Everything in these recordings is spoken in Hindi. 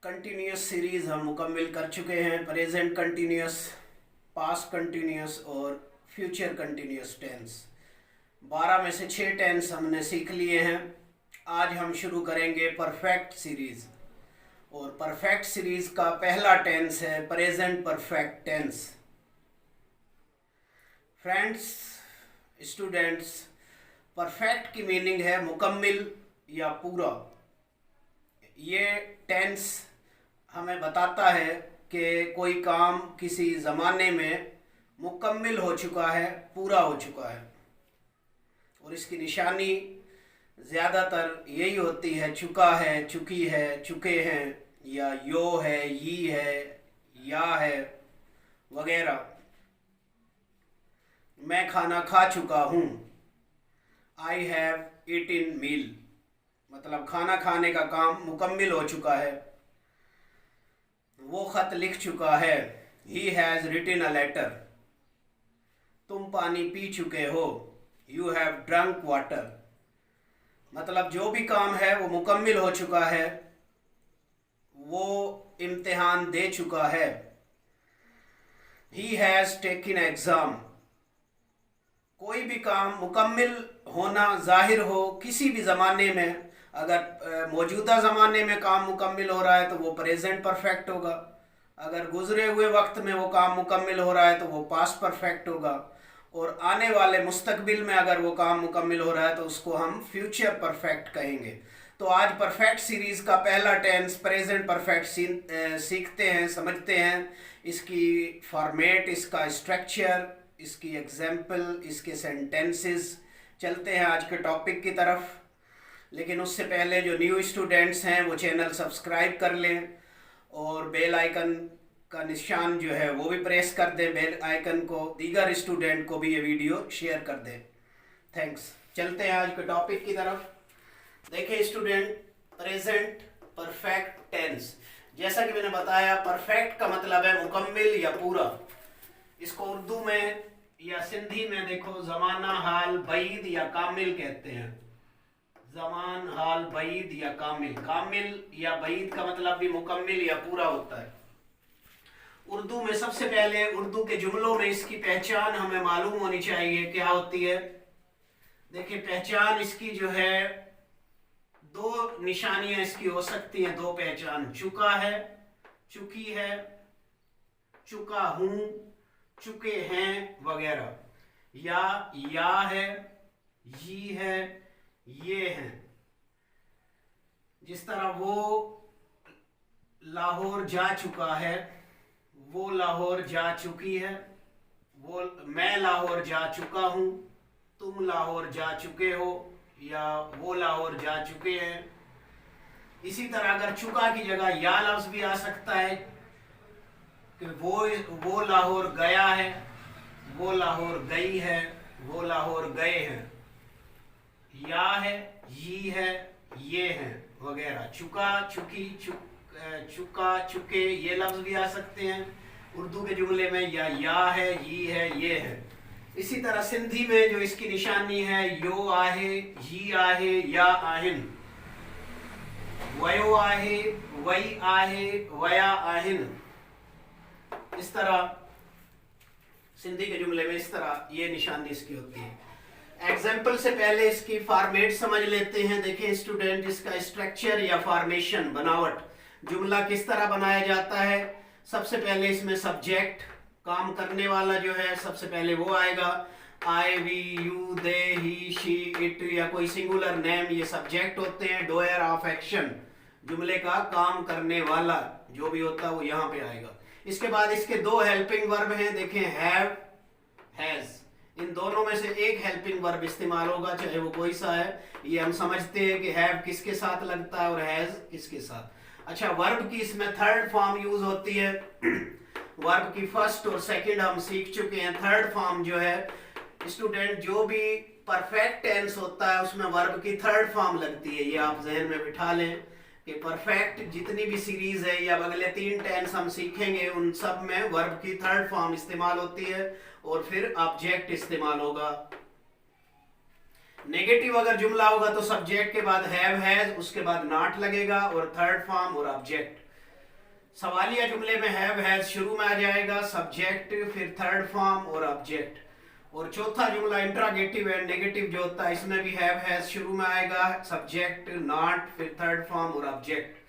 कंटिन्यूस सीरीज हम मुकम्मिल कर चुके हैं। प्रेजेंट कंटिन्यूस, पास्ट कंटिन्यूस और फ्यूचर कंटिन्यूस टेंस। 12 में से 6 टेंस हमने सीख लिए हैं। आज हम शुरू करेंगे परफेक्ट सीरीज। और परफेक्ट सीरीज का पहला टेंस है present perfect tense. Friends, students, perfect की मीनिंग है मुकम्मिल या पूरा। ये टेंस हमें बताता है कि कोई काम किसी ज़माने में मुकम्मिल हो चुका है, पूरा हो चुका है। और इसकी निशानी ज़्यादातर यही होती है चुका है, चुकी है, चुके हैं, या यो है, यी है, या है वगैरह। मैं खाना खा चुका हूँ, आई हैव ईटिन मील, मतलब खाना खाने का काम मुकम्मिल हो चुका है। वो खत लिख चुका है, he has written a letter. तुम पानी पी चुके हो, यू हैव ड्रंक वाटर। मतलब जो भी काम है वो मुकम्मिल हो चुका है, वो इम्तिहान दे चुका है। He has taken exam. कोई भी काम मुकम्मिल होना ज़ाहिर हो किसी भी ज़माने में, अगर मौजूदा ज़माने में काम मुकम्मिल हो रहा है तो वो प्रेजेंट परफेक्ट होगा। अगर गुजरे हुए वक्त में वो काम मुकम्मिल हो रहा है तो वो पास्ट परफेक्ट होगा। और आने वाले मुस्तकबिल में अगर वो काम मुकम्मिल हो रहा है तो उसको हम फ्यूचर परफेक्ट कहेंगे। तो आज परफेक्ट सीरीज का पहला टेंस प्रेजेंट परफेक्ट सीखते हैं, समझते हैं। इसकी फॉर्मेट, इसका स्ट्रक्चर, इसकी एग्जाम्पल, इसके सेंटेंसेस। चलते हैं आज के टॉपिक की तरफ। लेकिन उससे पहले जो न्यू स्टूडेंट्स हैं वो चैनल सब्सक्राइब कर लें और बेल आइकन का निशान जो है वो भी प्रेस कर दें बेल आइकन को। दीगर स्टूडेंट को भी ये वीडियो शेयर कर दें। थैंक्स। चलते हैं आज के टॉपिक की तरफ। देखिए स्टूडेंट, प्रेजेंट परफेक्ट टेंस, जैसा कि मैंने बताया परफेक्ट का मतलब है मुकम्मिल या पूरा। इसको उर्दू में या सिंधी में देखो ज़माना, हाल, बईद या कामिल कहते हैं। ज़मान, हाल, बईद या कामिल। कामिल या बईद का मतलब भी मुकम्मिल या पूरा होता है। उर्दू में सबसे पहले उर्दू के जुमलों में इसकी पहचान हमें मालूम होनी चाहिए क्या होती है। देखिए पहचान इसकी जो है, दो निशानियां इसकी हो सकती हैं, दो पहचान। चुका है, चुकी है, चुका हूं, चुके हैं वगैरह। या है, ये है, ये हैं। जिस तरह वो लाहौर जा चुका है, वो लाहौर जा चुकी है, वो मैं लाहौर जा चुका हूं, तुम लाहौर जा चुके हो, या वो लाहौर जा चुके हैं। इसी तरह अगर चुका की जगह या लफ्ज भी आ सकता है कि वो लाहौर गया है, वो लाहौर गई है, वो लाहौर गए हैं। या है, ये है, ये हैं वगैरह। चुका, चुकी, चुका, चुके, ये लफ्ज भी आ सकते हैं उर्दू के जुमले में। या है, ये है। इसी तरह सिंधी में जो इसकी निशानी है, यो आहे, ये आहे, या आहिन। वयो आहे, वई आहे, वया आहिन। इस तरह सिंधी के जुमले में इस तरह ये निशानी इसकी होती है। एग्जाम्पल से पहले इसकी फॉर्मेट समझ लेते हैं। देखिए स्टूडेंट, इसका स्ट्रक्चर या फॉर्मेशन, बनावट, जुमला किस तरह बनाया जाता है। सबसे पहले इसमें सब्जेक्ट, काम करने वाला जो है, सबसे पहले वो आएगा। I, we, you, they, he, she, it या कोई सिंगुलर नेम, ये सब्जेक्ट होते हैं। डोयर ऑफ एक्शन, जुमले का काम करने वाला जो भी होता है वो यहाँ पे आएगा। इसके बाद इसके दो हेल्पिंग वर्ब हैं। देखें, हैव, हैज। इन दोनों में से एक हेल्पिंग वर्ब इस्तेमाल होगा, चाहे वो कोई सा है। ये हम समझते हैं कि हैव किसके साथ लगता है और हैज किसके साथ। अच्छा, वर्ब की इसमें थर्ड फॉर्म यूज होती है। वर्ब की फर्स्ट और सेकंड हम सीख चुके हैं। थर्ड फॉर्म जो है स्टूडेंट, जो भी परफेक्ट टेंस होता है उसमें वर्ब की थर्ड फॉर्म लगती है। ये आप जहन में बिठा लें कि परफेक्ट जितनी भी सीरीज है या अगले 3 टेंस हम सीखेंगे उन सब में वर्ब की थर्ड फॉर्म इस्तेमाल होती है और फिर ऑब्जेक्ट इस्तेमाल होगा। नेगेटिव अगर जुमला होगा तो सब्जेक्ट के बाद हैव, हैज, उसके बाद नॉट लगेगा और थर्ड फॉर्म और ऑब्जेक्ट। सवालिया जुमले में हैव हैज शुरू में आ जाएगा, सब्जेक्ट, फिर थर्ड फॉर्म और ऑब्जेक्ट। और चौथा जुमला इंट्रागेटिव एंड नेगेटिव जो होता है, इसमें भी हैव हैज शुरू में आएगा, सब्जेक्ट, नॉट, फिर थर्ड फॉर्म और ऑब्जेक्ट।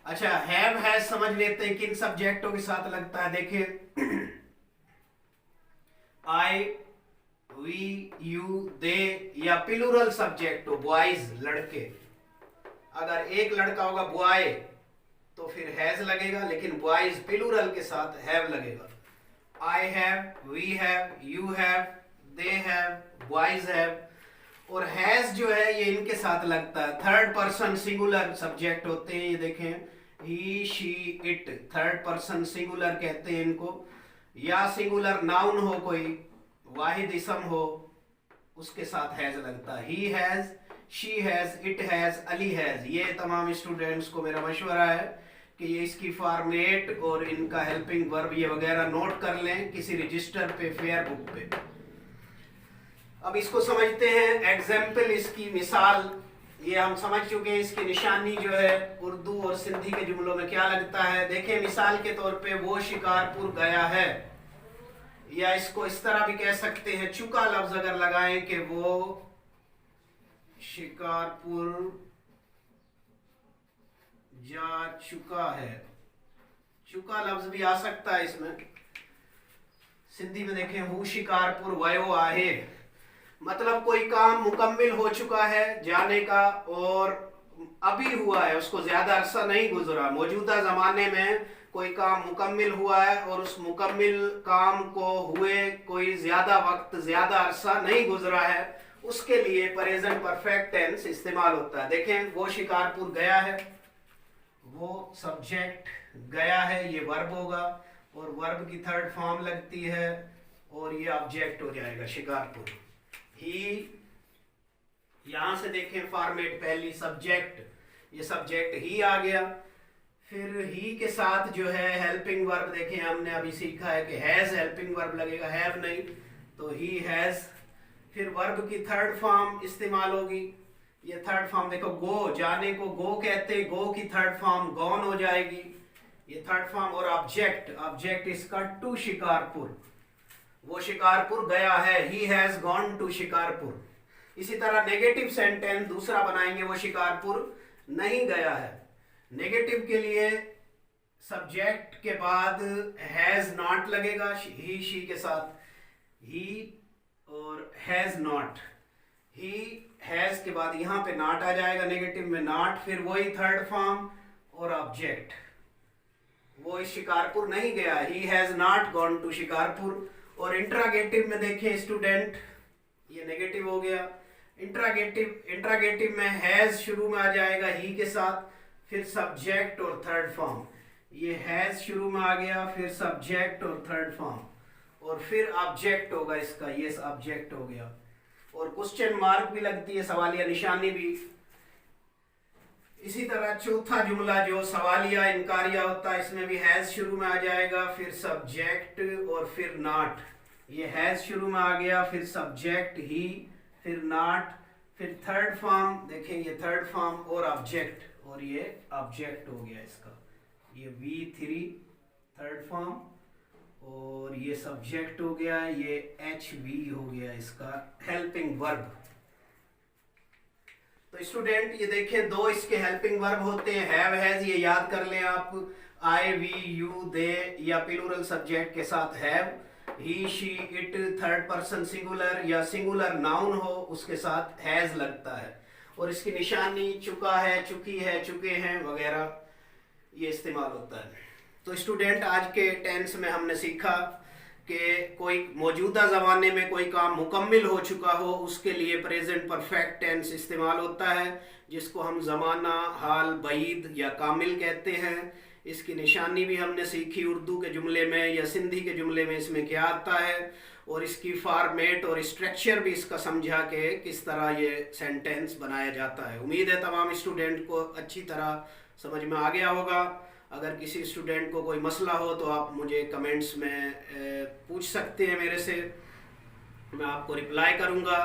अच्छा, हैव हैज समझ लेते हैं किन सब्जेक्टों के साथ लगता है। देखिए, आई, वी, यू, दे या प्लूरल सब्जेक्ट हो, बॉयज लड़के, अगर एक लड़का होगा बॉय तो फिर हैज लगेगा, लेकिन बॉयज प्लूरल के साथ हैव लगेगा। I have, we have, you have, they have, boys have. और हैज जो है ये इनके साथ लगता है, थर्ड पर्सन सिंगुलर सब्जेक्ट होते हैं। ये देखें, he, she, it, third person singular कहते हैं इनको। या सिंगुलर नाउन हो, कोई वाहिद इसम हो, उसके साथ हैज लगता है। He has, she has, it has, Ali has. ये तमाम स्टूडेंट्स को मेरा मशवरा है कि ये इसकी फॉर्मेट और इनका हेल्पिंग वर्ब ये वगैरह नोट कर लें किसी रजिस्टर पे, फेयर बुक पे। अब इसको समझते हैं, एग्जाम्पल, इसकी मिसाल। ये हम समझ चुके हैं इसकी निशानी जो है उर्दू और सिंधी के जुमलों में क्या लगता है। देखिए, मिसाल के तौर पे वो शिकारपुर गया है, या इसको इस तरह भी कह सकते हैं, चुका लफ्ज अगर लगाएं कि वो शिकारपुर जा चुका है, चुका लफ्ज भी आ सकता है इसमें। सिंधी में देखें, हूँ शिकारपुर वयो आहे, मतलब कोई काम मुकम्मिल हो चुका है जाने का और अभी हुआ है, उसको ज्यादा अरसा नहीं गुजरा। मौजूदा जमाने में कोई काम मुकम्मिल हुआ है और उस मुकम्मिल काम को हुए कोई ज्यादा वक्त, ज्यादा अरसा नहीं गुजरा है, उसके लिए प्रेजेंट परफेक्ट टेंस इस्तेमाल होता है। देखें, वो शिकारपुर गया है, वो सब्जेक्ट, गया है ये वर्ब होगा और वर्ब की थर्ड फॉर्म लगती है और ये ऑब्जेक्ट हो जाएगा शिकारपुर। ही, यहां से देखें फॉर्मेट, पहली सब्जेक्ट, ये सब्जेक्ट ही आ गया। फिर ही के साथ जो है हेल्पिंग वर्ब, देखें हमने अभी सीखा है कि हैज हेल्पिंग वर्ब लगेगा, हैव नहीं, तो ही हैज। फिर वर्ब की थर्ड फॉर्म इस्तेमाल होगी। ये थर्ड फॉर्म देखो, गो, जाने को गो कहते, गो की थर्ड फॉर्म गॉन हो जाएगी, ये थर्ड फॉर्म। और ऑब्जेक्ट, ऑब्जेक्ट इसका टू शिकारपुर, वो शिकारपुर गया है, he has gone to Shikarpur. इसी तरह नेगेटिव सेंटेंस दूसरा बनाएंगे, वो शिकारपुर नहीं गया है। नेगेटिव के लिए सब्जेक्ट के बाद हैज नॉट लगेगा, ही, शी के साथ ही और हैज नॉट। ही, हैज के बाद यहां पे नॉट आ जाएगा नेगेटिव में, नॉट, फिर वही थर्ड फॉर्म और ऑब्जेक्ट। वो इस शिकारपुर नहीं गया, he has not gone to Shikarpur. और इंट्रागेटिव में देखें स्टूडेंट, ये नेगेटिव हो गया। इंट्रागेटिव में हैज शुरू में आ जाएगा ही के साथ, फिर सब्जेक्ट और थर्ड फॉर्म। ये हैज शुरू में आ गया, फिर सब्जेक्ट और थर्ड फॉर्म और फिर ऑब्जेक्ट होगा इसका, ये ऑब्जेक्ट हो गया। और क्वेश्चन मार्क भी लगती है, सवालिया निशानी भी। इसी तरह चौथा जुमला जो सवालिया इनकारिया होता है, इसमें भी हैज शुरू में आ जाएगा, फिर सब्जेक्ट और फिर नॉट। ये हैज शुरू में आ गया, फिर सब्जेक्ट ही, फिर नॉट, फिर थर्ड फॉर्म, देखें ये थर्ड फॉर्म और ऑब्जेक्ट, और ये ऑब्जेक्ट हो गया इसका। ये V3 थर्ड फॉर्म और ये सब्जेक्ट हो गया, ये HV हो गया इसका हेल्पिंग वर्ब। तो स्टूडेंट ये देखें, दो इसके हेल्पिंग वर्ब होते हैं, हैव, हैज, ये याद कर लें आप। आई, वी, यू, दे या प्लूरल सब्जेक्ट के साथ have, he, she, it, third person singular या सिंगुलर नाउन हो उसके साथ हैज लगता है। और इसकी निशानी चुका है, चुकी है, चुके हैं वगैरह ये इस्तेमाल होता है। तो स्टूडेंट आज के टेंस में हमने सीखा कि कोई मौजूदा ज़माने में कोई काम मुकम्मिल हो चुका हो उसके लिए प्रेजेंट परफेक्ट टेंस इस्तेमाल होता है, जिसको हम ज़माना, हाल, बईद या कामिल कहते हैं। इसकी निशानी भी हमने सीखी उर्दू के जुमले में या सिंधी के जुमले में इसमें क्या आता है, और इसकी फॉर्मेट और स्ट्रक्चर भी इसका समझा कि किस तरह ये सेंटेंस बनाया जाता है। उम्मीद है तमाम स्टूडेंट को अच्छी तरह समझ में आ गया होगा। अगर किसी स्टूडेंट को कोई मसला हो तो आप मुझे कमेंट्स में पूछ सकते हैं मेरे से, मैं आपको रिप्लाई करूंगा।